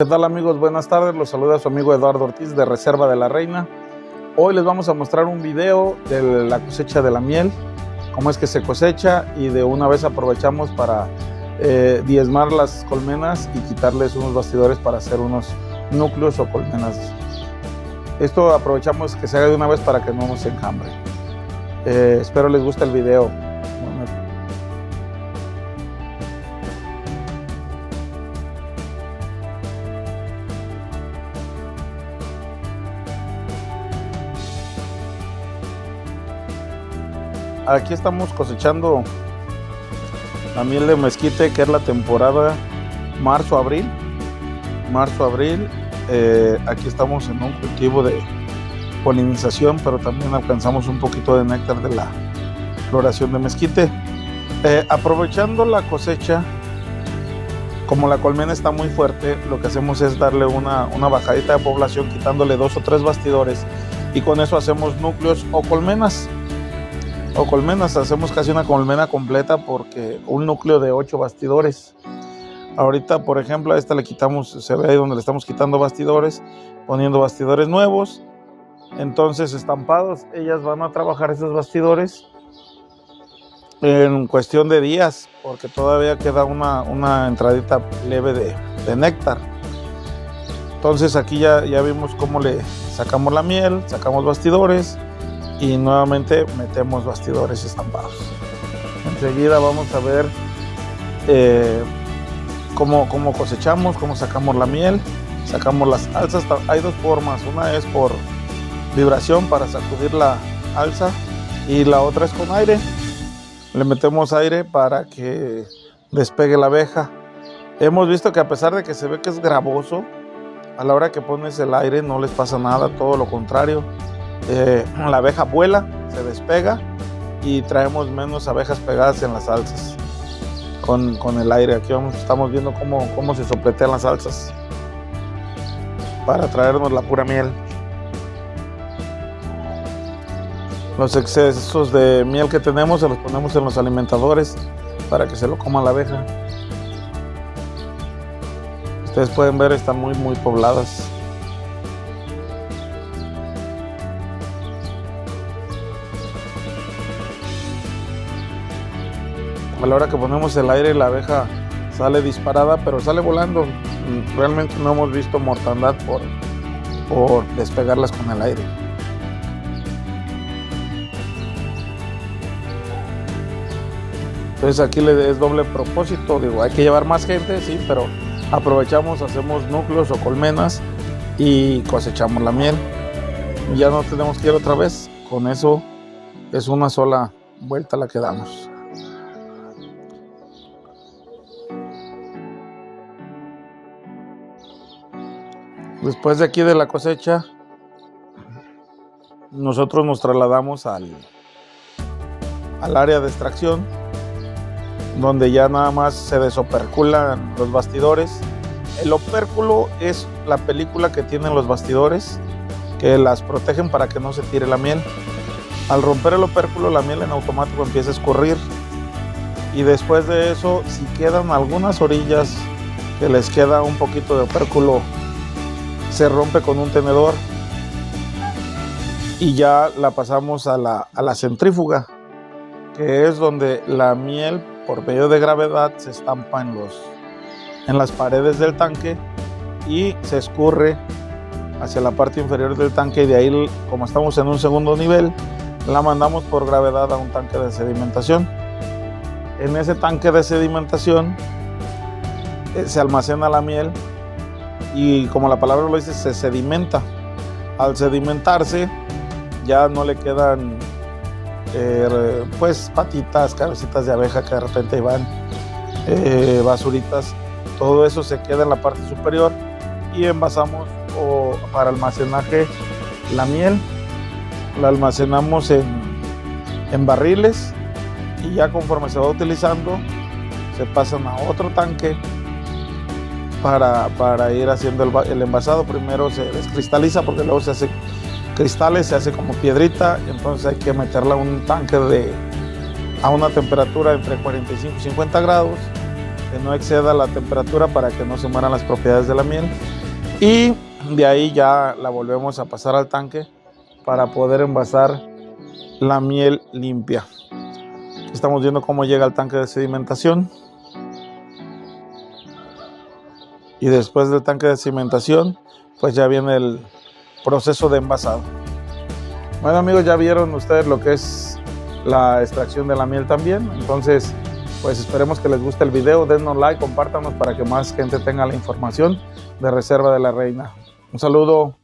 ¿Qué tal, amigos? Buenas tardes, los saluda su amigo Eduardo Ortiz de Reserva de la Reina. Hoy les vamos a mostrar un video de la cosecha de la miel, cómo es que se cosecha, y de una vez aprovechamos para diezmar las colmenas y quitarles unos bastidores para hacer unos núcleos o colmenas. Esto aprovechamos que se haga de una vez para que no nos encambre. Espero les guste el video. Aquí estamos cosechando la miel de mezquite, que es la temporada marzo-abril. Aquí estamos en un cultivo de polinización, pero también alcanzamos un poquito de néctar de la floración de mezquite. Aprovechando la cosecha, como la colmena está muy fuerte, lo que hacemos es darle una bajadita de población, quitándole 2 o 3 bastidores, y con eso hacemos núcleos o colmenas. Hacemos casi una colmena completa, porque un núcleo de 8 bastidores. Ahorita, por ejemplo, a esta le quitamos, se ve ahí donde le estamos quitando bastidores, poniendo bastidores nuevos. Entonces, estampados, ellas van a trabajar esos bastidores en cuestión de días, porque todavía queda una entradita leve de néctar. Entonces aquí ya vimos cómo le sacamos la miel, sacamos bastidores y nuevamente metemos bastidores estampados. Enseguida vamos a ver cómo cosechamos, cómo sacamos la miel, sacamos las alzas. Hay 2 formas, una es por vibración para sacudir la alza, y la otra es con aire. Le metemos aire para que despegue la abeja. Hemos visto que a pesar de que se ve que es gravoso, a la hora que pones el aire no les pasa nada, todo lo contrario. La abeja vuela, se despega, y traemos menos abejas pegadas en las alzas con el aire. Aquí estamos viendo cómo se sopletean las alzas para traernos la pura miel. Los excesos de miel que tenemos se los ponemos en los alimentadores para que se lo coma la abeja. Ustedes pueden ver, están muy pobladas. A la hora que ponemos el aire, la abeja sale disparada, pero sale volando. Realmente no hemos visto mortandad por despegarlas con el aire. Entonces aquí es doble propósito. Digo, hay que llevar más gente, sí, pero aprovechamos, hacemos núcleos o colmenas y cosechamos la miel. Ya no tenemos que ir otra vez. Con eso es una sola vuelta la que damos. Después de aquí de la cosecha, nosotros nos trasladamos al área de extracción, donde ya nada más se desoperculan los bastidores. El opérculo es la película que tienen los bastidores, que las protegen para que no se tire la miel. Al romper el opérculo, la miel en automático empieza a escurrir, y después de eso, si quedan algunas orillas que les queda un poquito de opérculo, se rompe con un tenedor y ya la pasamos a la centrífuga, que es donde la miel, por medio de gravedad, se estampa en las paredes del tanque y se escurre hacia la parte inferior del tanque, y de ahí, como estamos en un segundo nivel, la mandamos por gravedad a un tanque de sedimentación. En ese tanque de sedimentación se almacena la miel, y como la palabra lo dice, se sedimenta. Al sedimentarse, ya no le quedan pues patitas, cabecitas de abeja que de repente van, basuritas. Todo eso se queda en la parte superior, y envasamos para almacenaje la miel. La almacenamos en barriles, y ya conforme se va utilizando, se pasan a otro tanque para ir haciendo el envasado. Primero se descristaliza, porque luego se hace cristales, se hace como piedrita, entonces hay que meterla a un tanque a una temperatura entre 45 y 50 grados, que no exceda la temperatura para que no se mueran las propiedades de la miel. Y de ahí ya la volvemos a pasar al tanque para poder envasar la miel limpia. Estamos viendo cómo llega al tanque de sedimentación. Y después del tanque de sedimentación, pues ya viene el proceso de envasado. Bueno, amigos, ya vieron ustedes lo que es la extracción de la miel también. Entonces, pues esperemos que les guste el video. Denos like, compártanos para que más gente tenga la información de Reserva de la Reina. Un saludo.